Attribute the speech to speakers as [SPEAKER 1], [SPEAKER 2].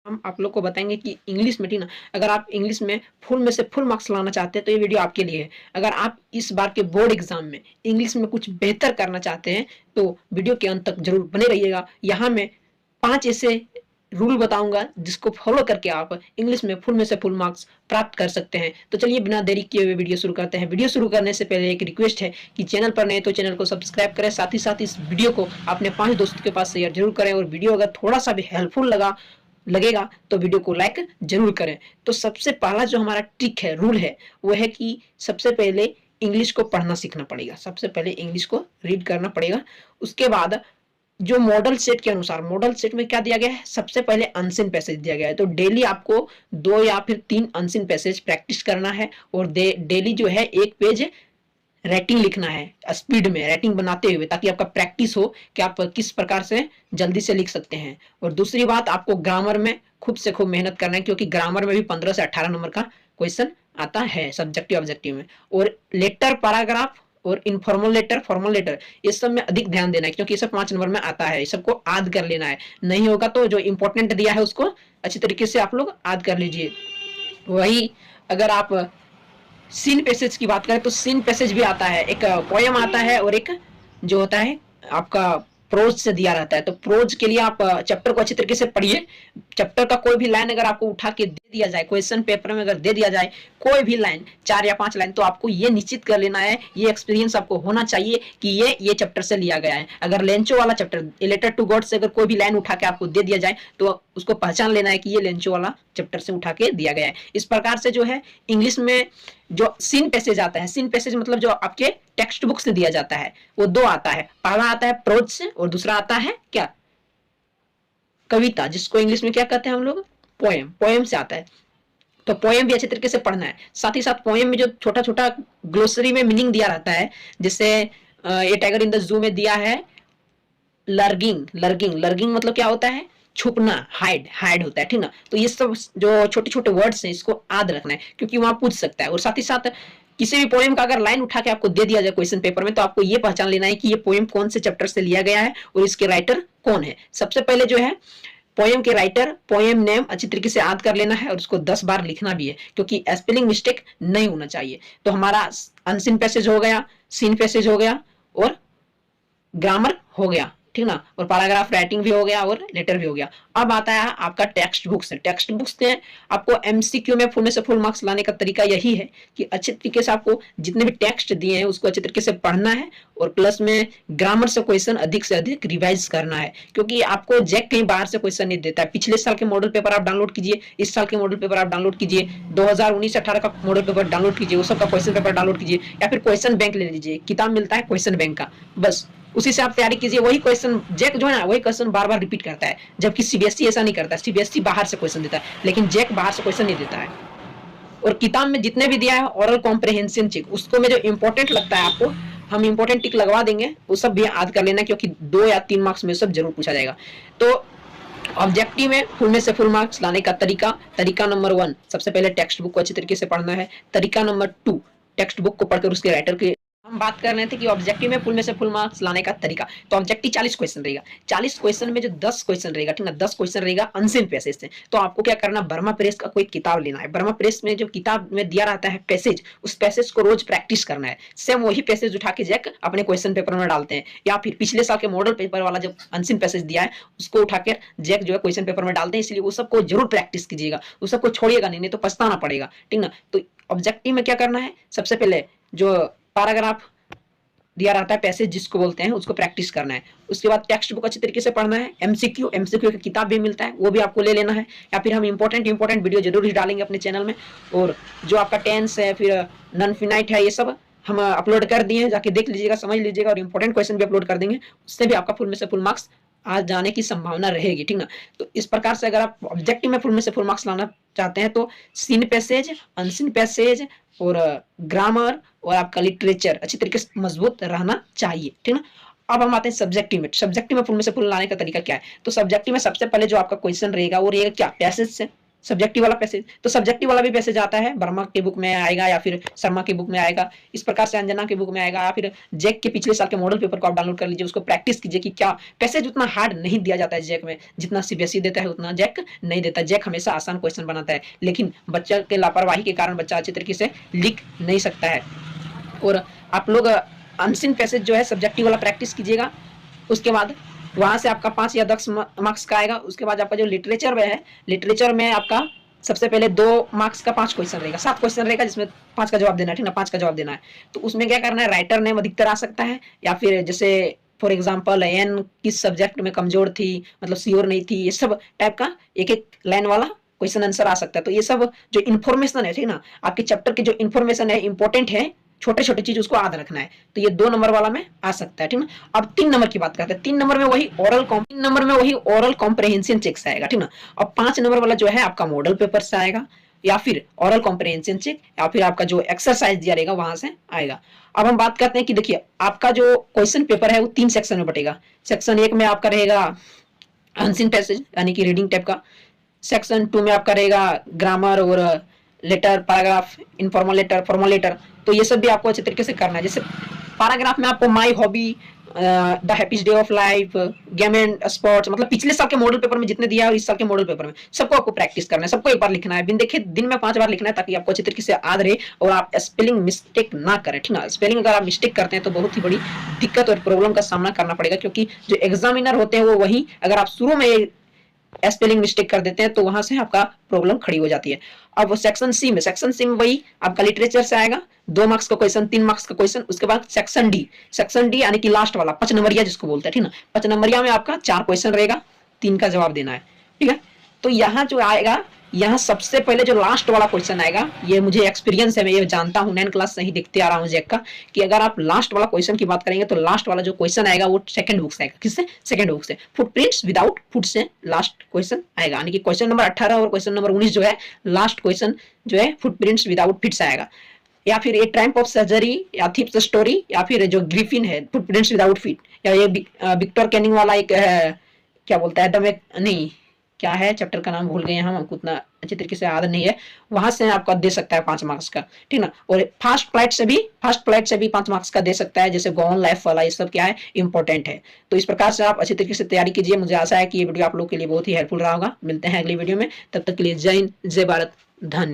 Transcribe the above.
[SPEAKER 1] हम आप लोग को बताएंगे कि इंग्लिश में, ठीक ना, अगर आप इंग्लिश में फुल में से फुल मार्क्स लाना चाहते हैं तो ये वीडियो आपके लिए है। अगर आप इस बार के बोर्ड एग्जाम में इंग्लिश में कुछ बेहतर करना चाहते हैं तो वीडियो के अंत तक जरूर बने रहिएगा। यहाँ मैं 5 ऐसे रूल बताऊंगा जिसको फॉलो करके आप इंग्लिश में से फुल मार्क्स प्राप्त कर सकते हैं। तो चलिए बिना देरी किए हुए वीडियो शुरू करते हैं। वीडियो शुरू करने से पहले एक रिक्वेस्ट है कि चैनल पर नए तो चैनल को सब्सक्राइब करें, साथ ही साथ इस वीडियो को अपने 5 दोस्तों के पास शेयर जरूर करें और वीडियो अगर थोड़ा सा भी हेल्पफुल लगेगा तो वीडियो को लाइक जरूर करें। तो सबसे पहला जो हमारा ट्रिक है, रूल है, वो है कि सबसे पहले इंग्लिश को पढ़ना सीखना पड़ेगा। सबसे पहले इंग्लिश को रीड करना पड़ेगा। उसके बाद जो मॉडल सेट के अनुसार, मॉडल सेट में क्या दिया गया है, सबसे पहले अनसीन पैसेज दिया गया है। तो डेली आपको 2 या फिर 3 अनसीन पैसेज प्रैक्टिस करना है और डेली जो है 1 पेज राइटिंग लिखना है, स्पीड में राइटिंग बनाते हुए, ताकि आपका प्रैक्टिस हो कि आप किस प्रकार से जल्दी से लिख सकते हैं। और दूसरी बात, आपको ग्रामर में खूब से खूब मेहनत करना है, क्योंकि ग्रामर में भी 15 से 18 नंबर का क्वेश्चन आता है सब्जेक्टिव ऑब्जेक्टिव में। और लेटर, पैराग्राफ और इनफॉर्मल लेटर, फॉर्मल लेटर, इस सब में अधिक ध्यान देना है, क्योंकि ये सब 5 नंबर में आता है। इस सबको याद कर लेना है। नहीं होगा तो जो इंपॉर्टेंट दिया है उसको अच्छी तरीके से आप लोग याद कर लीजिए। वही अगर आप सीन पैसेज की बात करें तो सीन पैसेज भी आता है, एक पोयम आता है और एक जो होता है आपका प्रोज से दिया रहता है। तो प्रोज के लिए आप चैप्टर को अच्छी तरीके से पढ़िए। चैप्टर का कोई भी लाइन अगर आपको उठा के दे दिया जाए, क्वेश्चन पेपर में अगर दे दिया जाए कोई भी लाइन, 4 या 5 लाइन, तो आपको ये निश्चित कर लेना है, ये एक्सपीरियंस आपको होना चाहिए कि ये चैप्टर से लिया गया है। अगर लेंचो वाला chapter, a letter to God से अगर कोई भी लाइन उठा के आपको दे दिया जाए तो उसको पहचान लेना है कि ये लेंचो वाला चैप्टर से उठा के दिया गया है। इस प्रकार से जो है इंग्लिश में जो सीन पैसेज आता है, सीन पैसेज मतलब जो आपके टेक्स्ट बुक से दिया जाता है, वो 2 आता है। पहला आता है प्रोज से और दूसरा आता है क्या, कविता, जिसको इंग्लिश में क्या कहते हैं हम लोग, पोएम। पोएम से आता है। तो पोएम भी अच्छे तरीके से पढ़ना है। साथ ही साथ पोएम में जो छोटा छोटा ग्लोसरी में मीनिंग दिया रहता है, जैसे ये टाइगर इन द जू में दिया है लर्गिंग। लर्गिंग, लर्गिंग मतलब क्या होता है, छुपना, हाइड, हाइड होता है, ठीक ना। तो ये सब जो छोटे छोटे वर्ड्स हैं इसको याद रखना है, क्योंकि वहां पूछ सकता है। और साथ ही साथ किसी भी पोएम का अगर लाइन उठा के आपको दे दिया जाए क्वेश्चन पेपर में, तो आपको ये पहचान लेना है कि ये पोएम कौन से चैप्टर से लिया गया है और इसके राइटर कौन है। सबसे पहले जो है पोएम के राइटर, पोएम नेम अच्छी तरीके से याद कर लेना है और उसको 10 बार लिखना भी है, क्योंकि स्पेलिंग मिस्टेक नहीं होना चाहिए। तो हमारा अनसीन पैसेज हो गया, सीन पैसेज हो गया और ग्रामर हो गया, ठीक ना, और पैराग्राफ राइटिंग भी हो गया और लेटर भी हो गया। अब आता है आपका टेक्स्ट बुक से। टेक्स्ट बुक से आपको एमसीक्यू में फुल में से फुल मार्क्स लाने का तरीका यही है कि अच्छे तरीके से आपको जितने भी टेक्स्ट दिए हैं उसको अच्छे तरीके से पढ़ना है और प्लस में ग्रामर से क्वेश्चन अधिक से अधिक रिवाइज करना है, क्योंकि आपको जैक कहीं बाहर से क्वेश्चन नहीं देता है। पिछले साल के मॉडल पेपर आप डाउनलोड कीजिए, इस साल के मॉडल पेपर आप डाउनलोड कीजिए, 2019-18 का मॉडल पेपर डाउनलोड कीजिए, वो सब का क्वेश्चन पेपर डाउनलोड कीजिए, या फिर क्वेश्चन बैंक ले लीजिए, किताब मिलता है क्वेश्चन बैंक का, बस उसी से आप तैयारी कीजिए। वही क्वेश्चन जैक जो है ना, वही क्वेश्चन बार बार रिपीट करता है, जबकि सीबीएसई ऐसा नहीं करता। सीबीएसई बाहर से क्वेश्चन देता है, लेकिन जैक बाहर से क्वेश्चन नहीं देता है। और किताब में जितने भी दिया है ओरल कॉम्प्रिहेंशन चेक, उसको में जो इंपॉर्टेंट लगता है आपको, हम इंपॉर्टेंट टिक लगवा देंगे, वो सब भी याद कर लेना, क्योंकि 2 या 3 मार्क्स में सब जरूर पूछा जाएगा। तो ऑब्जेक्टिव में से फुल मार्क्स लाने का तरीका नंबर 1, सबसे पहले टेक्स्ट बुक को अच्छी तरीके से पढ़ना है। तरीका नंबर 2, टेक्स्ट बुक को पढ़कर उसके राइटर के, हम बात कर रहे थे कि ऑब्जेक्टिव में फुल में से फुल मार्क्स लाने का तरीका। तो ऑब्जेक्टिव 40 क्वेश्चन रहेगा, 40 क्वेश्चन में जो 10 क्वेश्चन रहेगा, ठीक ना, 10 क्वेश्चन रहेगा अनसीन पैसेज से। तो आपको क्या करना, बर्मा प्रेस का कोई किताब लेना है। बर्मा प्रेस में जो किताब में दिया रहता है पैसेज, उस पैसेज को रोज प्रैक्टिस करना है। सेम वही पैसेज उठा के जैक अपने क्वेश्चन पेपर में डालते हैं, या फिर पिछले साल के मॉडल पेपर वाला जो अनसीन पैसेज दिया है उसको उठाकर जैक जो है क्वेश्चन पेपर में डालते हैं। इसलिए वो सबको जरूर प्रैक्टिस कीजिएगा, उस सबको छोड़िएगा नहीं तो पछताना पड़ेगा, ठीक ना। तो ऑब्जेक्टिव में क्या करना है, सबसे पहले जो पैराग्राफ दिया रहता है पैसेज जिसको बोलते हैं, उसको प्रैक्टिस करना है। उसके बाद टेक्स्ट बुक अच्छी तरीके से पढ़ना है। एमसीक्यू की किताब भी मिलता है, वो भी आपको ले लेना है, या फिर हम इंपॉर्टेंट वीडियो जरूर ही डालेंगे अपने चैनल में। और जो आपका टेंस है, फिर नॉन फिनाइट है, ये सब हम अपलोड कर दिए हैं, जाके देख लीजिएगा, समझ लीजिएगा। और इंपॉर्टेंट क्वेश्चन भी अपलोड कर देंगे, उससे भी आपका फुल में से फुल मार्क्स आ जाने की संभावना रहेगी, ठीक ना। तो इस प्रकार से अगर आप ऑब्जेक्टिव में फुल में से फुल मार्क्स लाना चाहते हैं तो सीन पैसेज, अनसीन पैसेज और ग्रामर और आपका लिटरेचर अच्छी तरीके से मजबूत रहना चाहिए, ठीक ना। अब हम आते हैं सब्जेक्टिव में। सब्जेक्टिव में फुल में से फुल लाने का तरीका क्या है। तो सब्जेक्टिव में सबसे पहले जो आपका क्वेश्चन रहेगा वो रहेगा क्या, पैसेज से। सब्जेक्टिव वाला पैसेज, तो सब्जेक्टिव वाला भी पैसेज आता है, वर्मा के बुक में आएगा या फिर शर्मा के बुक में आएगा, इस प्रकार से अंजना के बुक में आएगा, या फिर जैक के पिछले साल के मॉडल पेपर को आप डाउनलोड कर लीजिए, उसको प्रैक्टिस कीजिए कि क्या पैसेज। उतना हार्ड नहीं दिया जाता है जैक में, जितना सीबीएसई देता है उतना जैक नहीं देता। जैक हमेशा आसान क्वेश्चन बनाता है, लेकिन बच्चा के लापरवाही के कारण बच्चा अच्छी तरीके से लिख नहीं सकता है। और आप लोग अनसीन पैसेज जो है सब्जेक्टिव वाला प्रैक्टिस कीजिएगा, उसके बाद वहां से आपका 5 या 10 मार्क्स का आएगा। उसके बाद आपका जो लिटरेचर में है, लिटरेचर में आपका सबसे पहले 2 मार्क्स का 5 क्वेश्चन रहेगा, 7 क्वेश्चन रहेगा, जिसमें 5 का जवाब देना है, ठीक ना, 5 का जवाब देना है। तो उसमें क्या करना है, राइटर नेम अधिकतर आ सकता है, या फिर जैसे फॉर एग्जाम्पल एन किस सब्जेक्ट में कमजोर थी, मतलब श्योर नहीं थी, ये सब टाइप का एक एक लाइन वाला क्वेश्चन आंसर आ सकता है। तो ये सब जो इन्फॉर्मेशन है, ठीक ना, आपके चैप्टर की जो इन्फॉर्मेशन है इंपॉर्टेंट है, छोटे छोटे चीज उसको याद रखना है, तो ये 2 नंबर वाला में आ सकता है, ठीक ना। अब 3 नंबर की बात करते हैं। 3 नंबर में वही ओरल कॉम्प्रहेंशन चेक से आएगा, ठीक ना। अब 5 नंबर वाला जो है आपका मॉडल पेपर से आएगा, या फिर ओरल कॉम्प्रहेंशन चेक, या फिर आपका जो एक्सरसाइज दिया रहेगा वहां से आएगा। अब हम बात करते हैं कि देखिए आपका जो क्वेश्चन पेपर है वो 3 सेक्शन में बटेगा। सेक्शन 1 में आपका रहेगा अनसीन पैसेज यानी कि रीडिंग टाइप का, सेक्शन 2 में आपका रहेगा ग्रामर और letter, paragraph, informal letter, formal letter, तो ये सब भी आपको अच्छे तरीके से करना है। जैसे पैराग्राफ में आपको my hobby, the happiest day of life, game and sports, मतलब पिछले साल के मॉडल पेपर में जितने दिया है और इस साल के मॉडल पेपर में सबको आपको प्रैक्टिस करना है, सबको एक बार लिखना है। बिन देखे दिन में 5 बार लिखना है, ताकि आपको अच्छे तरीके से याद रहे और आप स्पेलिंग मिस्टेक ना करें, ठीक ना। स्पेलिंग अगर आप मिस्टेक करते हैं तो बहुत ही बड़ी दिक्कत और प्रॉब्लम का सामना करना पड़ेगा, क्योंकि जो एग्जामिनर होते हैं वो वही, अगर आप शुरू में स्पेलिंग मिस्टेक कर देते हैं तो वहां से आपका प्रॉब्लम खड़ी हो जाती है। अब सेक्शन सी में वही आपका लिटरेचर से आएगा, 2 मार्क्स का क्वेश्चन, 3 मार्क्स का क्वेश्चन। उसके बाद सेक्शन डी यानी कि लास्ट वाला 5 नंबरिया जिसको बोलते हैं, ठीक ना। 5 नंबरिया में आपका 4 क्वेश्चन रहेगा, 3 का जवाब देना है, ठीक है। तो यहाँ जो आएगा, यहाँ सबसे पहले जो लास्ट वाला क्वेश्चन आएगा, ये मुझे एक्सपीरियंस है, मैं ये जानता हूँ, 9 क्लास से ही देखते आ रहा हूँ जैक का, कि अगर आप लास्ट वाला क्वेश्चन की बात करेंगे तो लास्ट वाला जो क्वेश्चन आएगा वो सेकंड बुक से आएगा। किससे? सेकंड बुक से। फुटप्रिंट्स विदाउट फुट से लास्ट क्वेश्चन आएगा, यानी कि क्वेश्चन नंबर 18 और क्वेश्चन नंबर 19 जो है लास्ट क्वेश्चन जो है फुटप्रिंट्स विदाउट फिट से आएगा। या फिर ये ट्रायम्फ ऑफ सर्जरी या थीप्स स्टोरी, या फिर जो ग्रिफिन है फुटप्रिंट्स विदाउट फीट, या ये विक्टर कैनिंग वाला एक क्या बोलता है, नहीं क्या है चैप्टर का नाम भूल गए हम, हमको उतना अच्छी तरीके से याद नहीं है, वहां से आपका दे सकता है 5 मार्क्स का, ठीक ना। और फास्ट फ्लाइट से भी 5 मार्क्स का दे सकता है, जैसे गोन लाइफ वाला, ये सब क्या है इंपॉर्टेंट है। तो इस प्रकार से आप अच्छी तरीके से तैयारी कीजिए। मुझे आशा है कि ये वीडियो आप लोग के लिए बहुत ही हेल्पफुल रहा होगा। मिलते हैं अगली वीडियो में, तब तक के लिए जय हिंद, जय भारत, धन्यवाद।